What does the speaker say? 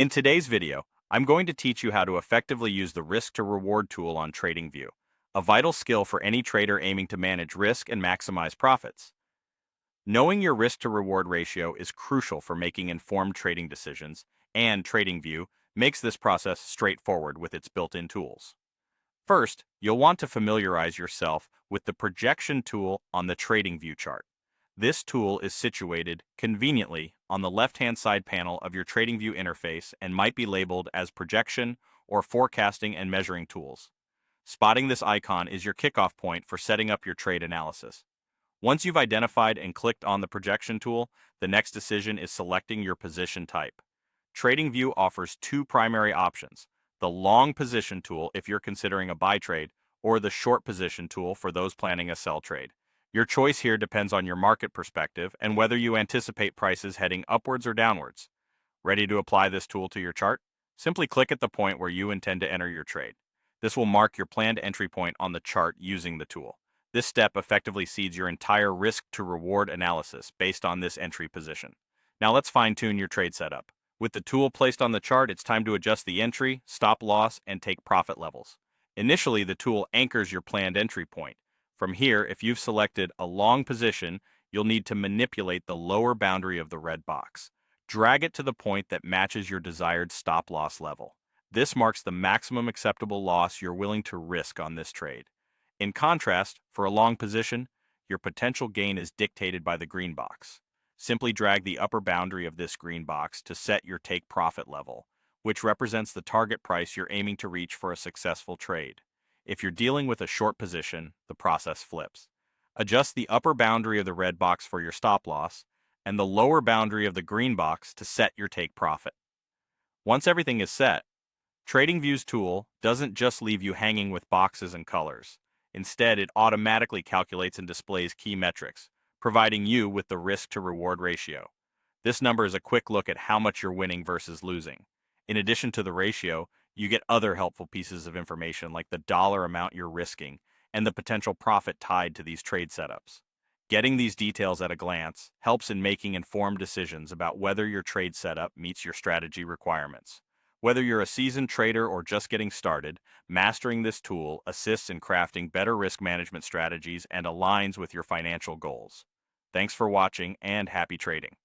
In today's video, I'm going to teach you how to effectively use the risk to reward tool on TradingView, a vital skill for any trader aiming to manage risk and maximize profits. Knowing your risk to reward ratio is crucial for making informed trading decisions, and TradingView makes this process straightforward with its built-in tools. First, you'll want to familiarize yourself with the projection tool on the TradingView chart. This tool is situated conveniently on the left-hand side panel of your TradingView interface and might be labeled as projection or forecasting and measuring tools. Spotting this icon is your kickoff point for setting up your trade analysis. Once you've identified and clicked on the projection tool, the next decision is selecting your position type. TradingView offers two primary options: the long position tool if you're considering a buy trade, or the short position tool for those planning a sell trade. Your choice here depends on your market perspective and whether you anticipate prices heading upwards or downwards. Ready to apply this tool to your chart? Simply click at the point where you intend to enter your trade. This will mark your planned entry point on the chart using the tool. This step effectively seeds your entire risk to reward analysis based on this entry position. Now let's fine-tune your trade setup. With the tool placed on the chart, it's time to adjust the entry, stop loss, and take profit levels. Initially, the tool anchors your planned entry point. From here, if you've selected a long position, you'll need to manipulate the lower boundary of the red box. Drag it to the point that matches your desired stop loss level. This marks the maximum acceptable loss you're willing to risk on this trade. In contrast, for a long position, your potential gain is dictated by the green box. Simply drag the upper boundary of this green box to set your take profit level, which represents the target price you're aiming to reach for a successful trade. If you're dealing with a short position, the process flips. Adjust the upper boundary of the red box for your stop loss, and the lower boundary of the green box to set your take profit. Once everything is set, TradingView's tool doesn't just leave you hanging with boxes and colors. Instead, it automatically calculates and displays key metrics, providing you with the risk to reward ratio. This number is a quick look at how much you're winning versus losing. In addition to the ratio, you get other helpful pieces of information like the dollar amount you're risking and the potential profit tied to these trade setups. Getting these details at a glance helps in making informed decisions about whether your trade setup meets your strategy requirements. Whether you're a seasoned trader or just getting started, mastering this tool assists in crafting better risk management strategies and aligns with your financial goals. Thanks for watching and happy trading.